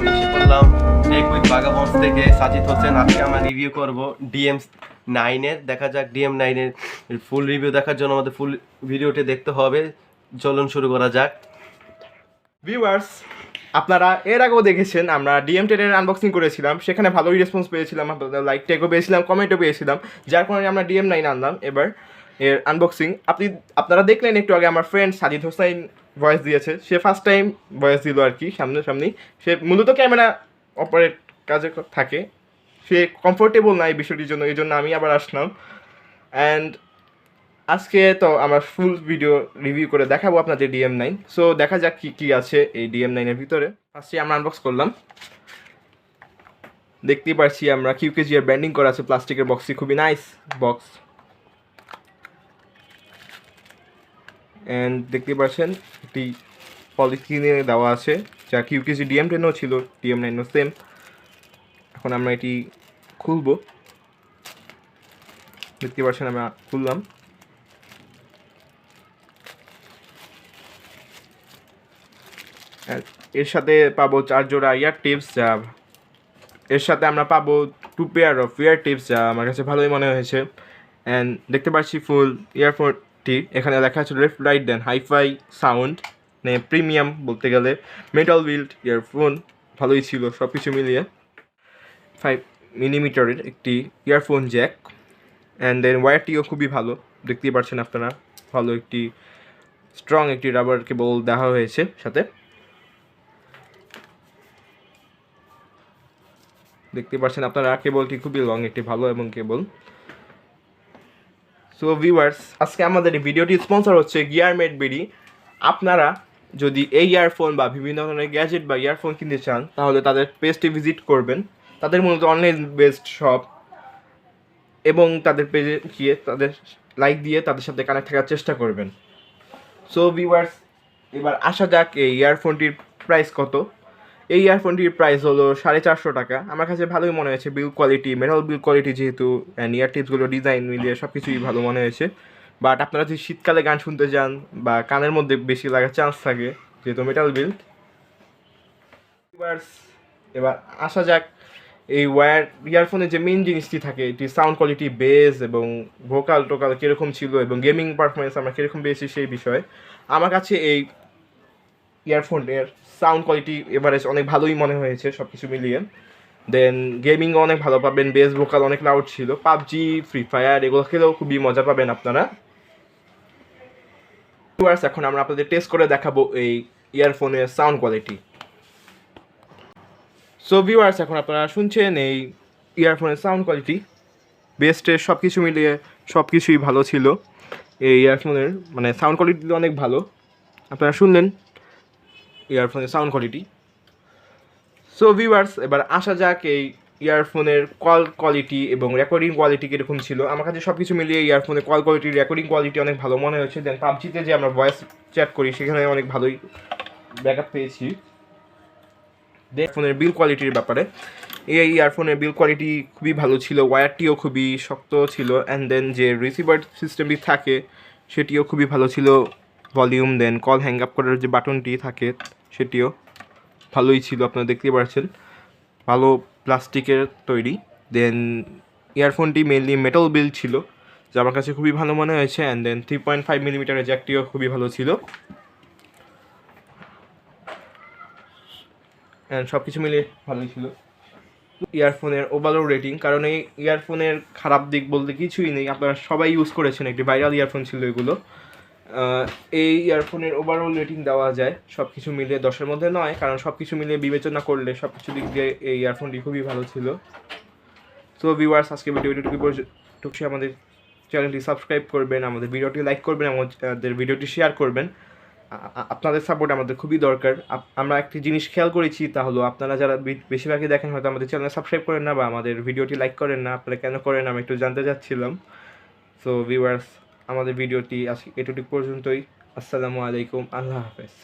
আমি এসে পড়লাম টেক উইথ বাগাবন্স থেকে সাজিদ হোসেন। আজকে আমরা রিভিউ করব DM9 এর। দেখা যাক DM9 এর ফুল রিভিউ দেখার জন্য আমাদের ফুল ভিডিওটি দেখতে হবে। চলুন শুরু করা যাক। ভিউয়ার্স, আপনারা এর আগেও দেখেছেন আমরা DM10 এর আনবক্সিং করেছিলাম, সেখানে ভালোই রেসপন্স পেয়েছিলাম, লাইক ট্যাগও পেয়েছিলাম, কমেন্টও পেয়েছিলাম, যার কারণে আমরা DM9 আনলাম এবার এর আনবক্সিং। আপনারা দেখলেন একটু আগে আমার ফ্রেন্ড সাজিদ হোসেন ভয়েস দিয়েছে, সে ফার্স্ট টাইম ভয়েস দিল আর কি সামনাসামনি। সে মূলত ক্যামেরা অপারেট কাজে থাকে, সে কমফোর্টেবল না এই বিষয়টির জন্য, এই জন্য আমি আবার আসলাম। অ্যান্ড আজকে তো আমরা ফুল ভিডিও রিভিউ করে দেখাবো আপনাদের DM9। সো দেখা যাক কি কি আছে এই DM9 এর ভিতরে। ফার্স্টে আমরা আনবক্স করলাম, দেখতেই পাচ্ছি আমরা QKZ এর ব্র্যান্ডিং করা আছে প্লাস্টিকের বক্সে, খুবই নাইস বক্স। অ্যান্ড দেখতে পাচ্ছেন একটি পলিথিনে দেওয়া আছে, যা QKZ DM10ও ছিল, DM9ও সেম। এখন আমরা এটি খুলবো, দেখতে পাচ্ছেন আমরা খুললাম। এর সাথে পাবো 4 জোড়া ইয়ার টিপস, যা এর সাথে আমরা পাবো 2 পেয়ার অফ ইয়ার টিপস, যা আমার কাছে ভালোই মনে হয়েছে। অ্যান্ড দেখতে পাচ্ছি ফুল ইয়ারফোনটি, এখানে লেখা আছে left right then hifi sound, মানে প্রিমিয়াম বলতে গেলে। মেটাল বিল্ড ইয়ারফোন, ভালোই ছিল সব কিছু মিলিয়ে। 5mm একটি ইয়ারফোন জ্যাক, অ্যান্ড দেন ওয়্যারটিও খুবই ভালো, দেখতেই পাচ্ছেন আপনারা। ভালো একটি স্ট্রং একটি রাবার কেবল দেওয়া হয়েছে সাথে, দেখতে পাচ্ছেন আপনারা। কেবলটি খুবই লং একটি ভালো এবং কেবল। সো ভিউয়ার্স, আজকে আমাদের এই ভিডিওটি স্পন্সর হচ্ছে Gearmade BD। আপনারা যদি এই ইয়ারফোন বা বিভিন্ন ধরনের গ্যাজেট বা ইয়ারফোন কিনতে চান, তাহলে তাদের পেজটি ভিজিট করবেন। তাদের মূলত অনলাইন বেসড শপ, এবং তাদের পেজে গিয়ে তাদের লাইক দিয়ে তাদের সাথে কানেক্ট থাকার চেষ্টা করবেন। সো ভিউয়ার্স, এবার আসা যাক এই ইয়ারফোনটির প্রাইস কত। এই ইয়ারফোনটির প্রাইস হলো 450 টাকা। আমার কাছে ভালোই মনে হয়েছে, বিল কোয়ালিটি, মেটাল বিল কোয়ালিটি যেহেতু, অ্যান্ড ইয়ার টিপসগুলো ডিজাইন মিলিয়ে সব কিছুই ভালো মনে হয়েছে। বাট আপনারা যদি শীতকালে গান শুনতে যান বা কানের মধ্যে বেশি লাগার চান্স থাকে, যেহেতু মেটাল বিল্ড। এবার আসা যাক এই ইয়ারফোনের যে মেইন জিনিসটি থাকে, এটি সাউন্ড কোয়ালিটি, বেস এবং ভোকাল টোকাল কীরকম ছিল এবং গেমিং পারফরমেন্স আমরা কীরকম পেয়েছি সেই বিষয়ে। আমার কাছে এই ইয়ারফোনের সাউন্ড কোয়ালিটি এভারেজ অনেক ভালোই মনে হয়েছে সব কিছু মিলিয়ে। দেন গেমিংও অনেক ভালো পাবেন, বেস ভোকাল অনেক লাউড ছিল। পাবজি, ফ্রি ফায়ার এগুলো খেলেও খুবই মজা পাবেন আপনারা। এখন আমরা আপনাদের টেস্ট করে দেখাবো এই ইয়ারফোনের সাউন্ড কোয়ালিটি। সো ভিউয়ার্স, এখন আপনারা শুনছেন এই ইয়ারফোনের সাউন্ড কোয়ালিটি। বেস্টের সব কিছু মিলিয়ে সব কিছুই ভালো ছিল এই ইয়ারফোনের, মানে সাউন্ড কোয়ালিটি অনেক ভালো। আপনারা শুনলেন ইয়ারফোনের সাউন্ড কোয়ালিটি। সো ভিউয়ার্স, এবার আসা যাক এই ইয়ারফোনের কল কোয়ালিটি এবং রেকর্ডিং কোয়ালিটি কীরকম ছিল। আমার কাছে সব কিছু মিলিয়ে ইয়ারফোনের কল কোয়ালিটি, রেকর্ডিং কোয়ালিটি অনেক ভালো মনে হয়েছে। দেন পাবজিতে যে আমরা ভয়েস চ্যাট করি, সেখানে অনেক ভালোই ব্যাকআপ পেয়েছি। ফোনের বিল কোয়ালিটির ব্যাপারে, এই ইয়ারফোনের বিল কোয়ালিটি খুবই ভালো ছিল, ওয়্যারটিও খুবই শক্ত ছিল। অ্যান্ড দেন যে রিসিভার সিস্টেমটি থাকে সেটিও খুবই ভালো ছিল। ভলিউম, দেন কল হ্যাং আপ করার যে বাটনটি থাকে সেটিও ভালোই ছিল, আপনারা দেখতেই পাচ্ছেন। ভালো প্লাস্টিকের তৈরি। দেন ইয়ারফোনটি মেনলি মেটাল বিল্ড ছিল, যা আমার কাছে খুবই ভালো মনে হয়েছে। অ্যান্ড দেন 3.5mm জ্যাকটিও খুবই ভালো ছিল। অ্যান্ড সব কিছু মিলে ভালোই ছিল ইয়ারফোনের ওভারঅল রেটিং। কারণ এই ইয়ারফোনের খারাপ দিক বলতে কিছুই নেই, আপনারা সবাই ইউজ করেছেন, একটি ভাইরাল ইয়ারফোন ছিল এগুলো। এই ইয়ারফোনের ওভারঅল রেটিং দেওয়া যায় সব কিছু মিলিয়ে 10-এর মধ্যে নয়, কারণ সব কিছু মিলিয়ে বিবেচনা করলে সব কিছু দিক দিয়ে এই ইয়ারফোনটি খুবই ভালো ছিল। সো ভিউয়ার্স, আজকে ভিডিওটি টুকু আমাদের চ্যানেলটি সাবস্ক্রাইব করবেন, আমাদের ভিডিওটি লাইক করবেন, আমাদের ভিডিওটি শেয়ার করবেন। আপনাদের সাপোর্ট আমাদের খুবই দরকার। আমরা একটি জিনিস খেয়াল করেছি, তা হলো আপনারা যারা বেশিরভাগই দেখেন হয়তো আমাদের চ্যানেল সাবস্ক্রাইব করেন না বা আমাদের ভিডিওটি লাইক করেন না। আপনারা কেন করেন আমি একটু জানতে চাচ্ছিলাম। সো ভিউয়ার্স, আমাদের ভিডিওটি আজকে এটুকু পর্যন্তই। আসসালামু আলাইকুম, আল্লাহ হাফেজ।